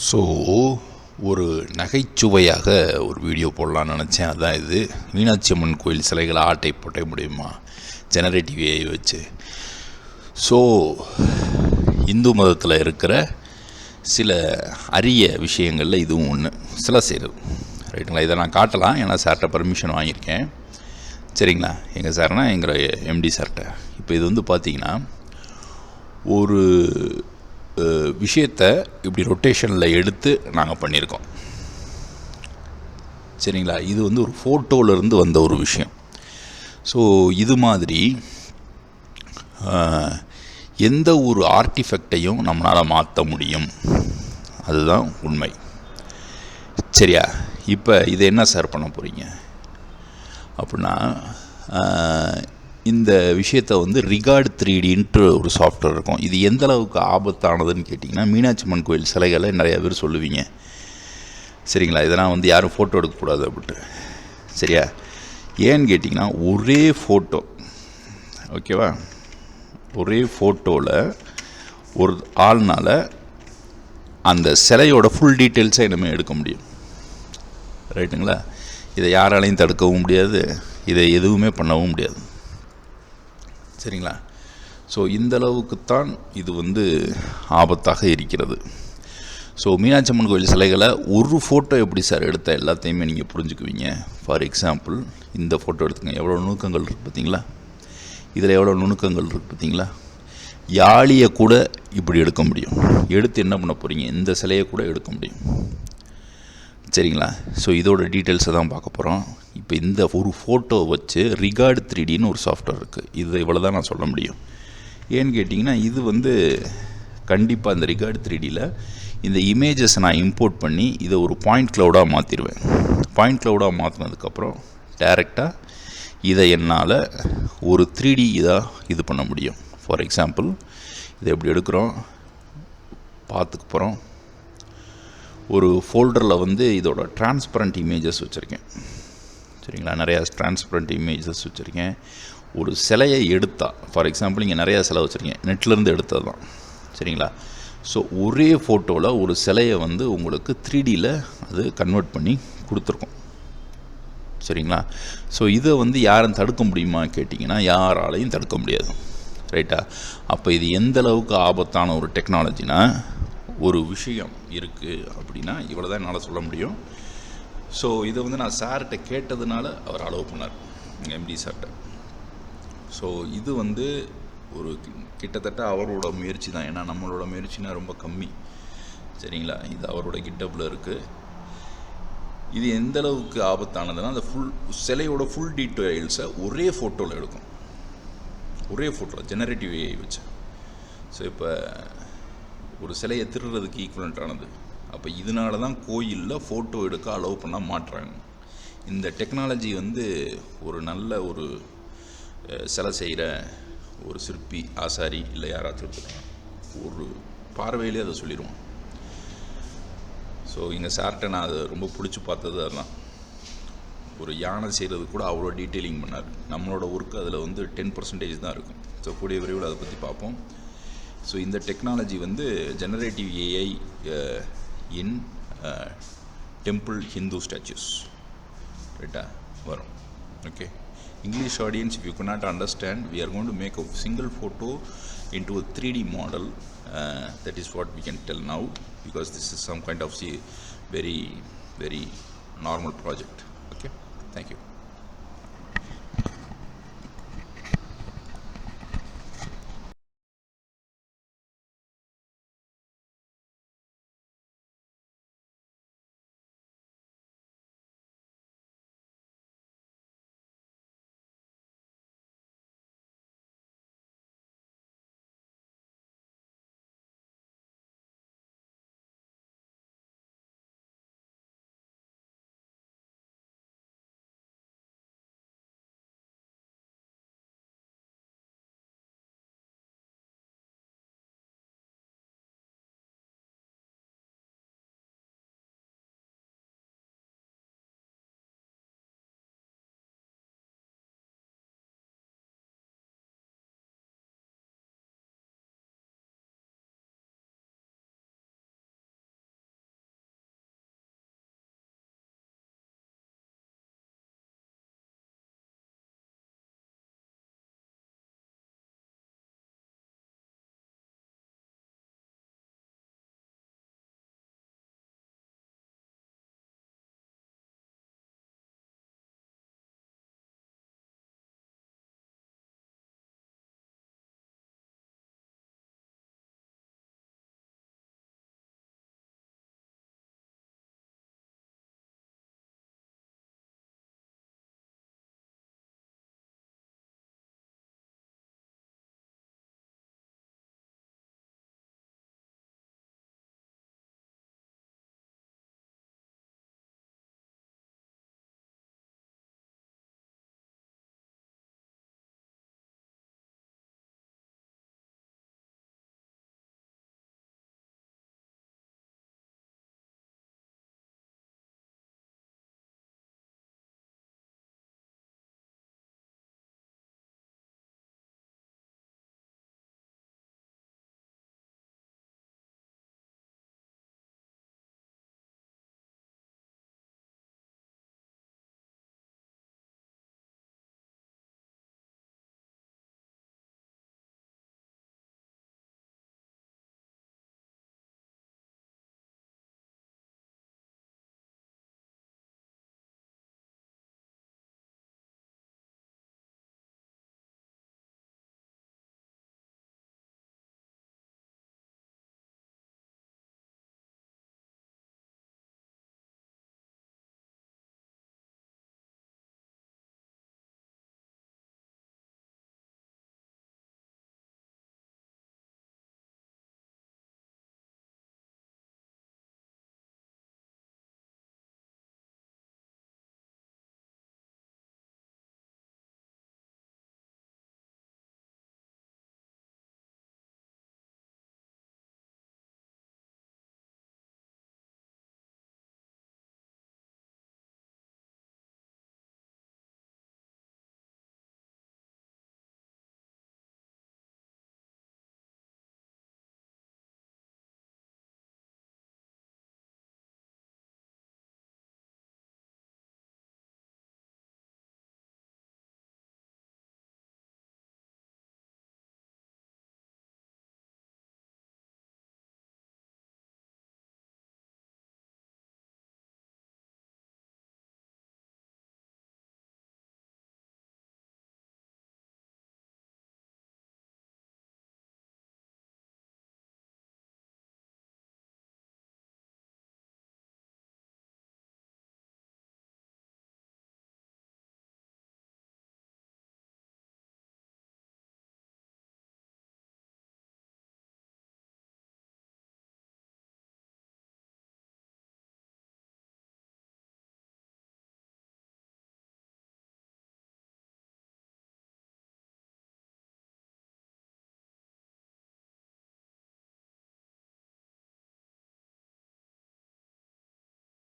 So ஒரு நகைச்சுவையாக ஒரு வீடியோ போடலான்னு நினச்சேன். அதுதான் இது. மீனாட்சி அம்மன் கோயில் சிலைகளை ஆட்டை போட்ட முடியுமா ஜெனரேட்டிவ் ஏஐ வச்சு? ஸோ இந்து மதத்தில் இருக்கிற சில அரிய விஷயங்களில் இதுவும் ஒன்று. சில செய்கிறது ரைட்டுங்களா? இதை நான் காட்டலாம், ஏன்னா சார்கிட்ட பர்மிஷன் வாங்கியிருக்கேன். சரிங்களா? எங்கள் சார்னா எங்கள் எம்டி சார்கிட்ட. இப்போ இது வந்து பார்த்திங்கன்னா ஒரு விஷயத்தை இப்படி ரொட்டேஷனில் எடுத்து நாங்கள் பண்ணியிருக்கோம். சரிங்களா? இது வந்து ஒரு ஃபோட்டோவிலேருந்து வந்த ஒரு விஷயம். ஸோ இது மாதிரி எந்த ஒரு ஆர்டிஃபெக்டையும் நம்மளால் மாற்ற முடியும், அதுதான் உண்மை. சரியா? இப்போ இதை என்ன சார் பண்ண போகிறீங்க அப்படின்னா, இந்த விஷயத்தை வந்து ரிகார்டு 3Dன்ற ஒரு சாஃப்ட்வேர் இருக்கும். இது எந்த அளவுக்கு ஆபத்தானதுன்னு கேட்டிங்கன்னா, மீனாட்சி அம்மன் கோயில் சிலைகளை நிறையா பேர் சொல்லுவீங்க. சரிங்களா? இதெல்லாம் வந்து யாரும் ஃபோட்டோ எடுக்கக்கூடாது அப்படின்ட்டு. சரியா? ஏன்னு கேட்டிங்கன்னா, ஒரே ஃபோட்டோ, ஓகேவா, ஒரே ஃபோட்டோவில் ஒரு ஆள்னால் அந்த சிலையோட ஃபுல் டீட்டெயில்ஸை இனிமேல் எடுக்க முடியும். ரைட்டுங்களா? இதை யாராலையும் தடுக்கவும் முடியாது, இதை எதுவுமே பண்ணவும் முடியாது. சரிங்களா? ஸோ இந்தளவுக்குத்தான் இது வந்து ஆபத்தாக இருக்கிறது. ஸோ மீனாட்சி அம்மன் கோயில் சிலைகளை ஒரு ஃபோட்டோ எப்படி சார் எடுத்த எல்லாத்தையுமே நீங்கள் புரிஞ்சுக்குவீங்க. ஃபார் எக்ஸாம்பிள், இந்த ஃபோட்டோ எடுத்துங்க. எவ்வளோ நுணுக்கங்கள் இருக்குது பார்த்தீங்களா? இதில் எவ்வளோ நுணுக்கங்கள் இருக்குது பார்த்தீங்களா? யாழியை கூட இப்படி எடுக்க முடியும். எடுத்து என்ன பண்ண போகிறீங்க, இந்த சிலையை கூட எடுக்க முடியும். சரிங்களா? ஸோ இதோட டீட்டெயில்ஸை தான் பார்க்க போகிறோம். இப்போ இந்த ஒரு ஃபோட்டோ வச்சு ரிகார்டு 3Dன்னு ஒரு சாஃப்ட்வேர் இருக்குது. இது இவ்வளோ தான் நான் சொல்ல முடியும். ஏன்னு கேட்டிங்கன்னா, இது வந்து கண்டிப்பாக இந்த ரிகார்டு 3Dயில் இந்த இமேஜஸை நான் இம்போர்ட் பண்ணி இதை ஒரு பாயிண்ட் க்ளவுடாக மாற்றிடுவேன். பாயிண்ட் க்ளவுடாக மாற்றினதுக்கப்புறம் டைரெக்டாக இதை என்னால் ஒரு 3D இதாக இது பண்ண முடியும். ஃபார் எக்ஸாம்பிள், இதை எப்படி எடுக்கிறோம் பார்த்துக்க போகிறோம். ஒரு ஃபோல்டரில் வந்து இதோட டிரான்ஸ்பரண்ட் இமேஜஸ் வச்சுருக்கேன். சரிங்களா? நிறையா டிரான்ஸ்பரண்ட் இமேஜஸ் வச்சுருக்கேன். ஒரு சிலையை எடுத்தால், ஃபார் எக்ஸாம்பிள், இங்கே நிறையா சிலை வச்சுருக்கேன், நெட்லேருந்து எடுத்தது தான். சரிங்களா? ஸோ ஒரே ஃபோட்டோவில் ஒரு சிலையை வந்து உங்களுக்கு 3Dயில் அது கன்வெர்ட் பண்ணி கொடுத்துருக்கோம். சரிங்களா? ஸோ இதை வந்து யாரும் தடுக்க முடியுமா கேட்டிங்கன்னா, யாராலையும் தடுக்க முடியாது. ரைட்டா? அப்போ இது எந்த அளவுக்கு ஆபத்தான ஒரு டெக்னாலஜினா, ஒரு விஷயம் இருக்குது அப்படின்னா இவ்வளோ தான் என்னால் சொல்ல முடியும். ஸோ இதை வந்து நான் சார்கிட்ட கேட்டதுனால அவர் அலோவ் பண்ணார், எங்கள் எம்டி சார்கிட்ட. ஸோ இது வந்து ஒரு கிட்டத்தட்ட அவரோட முயற்சி தான். ஏன்னா நம்மளோட முயற்சினா ரொம்ப கம்மி. சரிங்களா? இது அவரோட கிட்டப்பில் இருக்குது. இது எந்த அளவுக்கு ஆபத்தானதுன்னா, அந்த சிலையோட ஃபுல் டீட்டெயில்ஸை ஒரே ஃபோட்டோவில் எடுக்கும். ஒரே ஃபோட்டோவில் ஜெனரேட்டிவ் ஏஐ வச்சு. ஸோ இப்போ ஒரு சிலையை திருடுறதுக்கு ஈக்குவலண்ட்டானது. அப்போ இதனால தான் கோயிலில் ஃபோட்டோ எடுக்க அலோவ் பண்ண மாட்டுறாங்க. இந்த டெக்னாலஜி வந்து ஒரு நல்ல ஒரு சிலை செய்கிற ஒரு சிற்பி, ஆசாரி, இல்லை யாராச்சும் ஒரு பார்வையிலே அதை சொல்லிடுவோம். ஸோ எங்கள் சார்கிட்ட நான் அதை ரொம்ப பிடிச்சி பார்த்தது அதுதான். ஒரு யானை செய்கிறது கூட அவ்வளோ டீட்டெயிலிங் பண்ணார். நம்மளோட ஒர்க்கு அதில் வந்து 10% தான் இருக்கும். ஸோ கூடிய விரைவில் அதை பற்றி பார்ப்போம். ஸோ இந்த டெக்னாலஜி வந்து ஜெனரேட்டிவ் ஏஐ இன் டெம்பிள் ஹிந்து ஸ்டாச்சுஸ் ரைட்டா வரும். Okay, English audience, if you cannot understand, we are going to make a single photo into a 3D model. That is what we can tell now, because this is some kind of very, very normal project. Okay, thank you.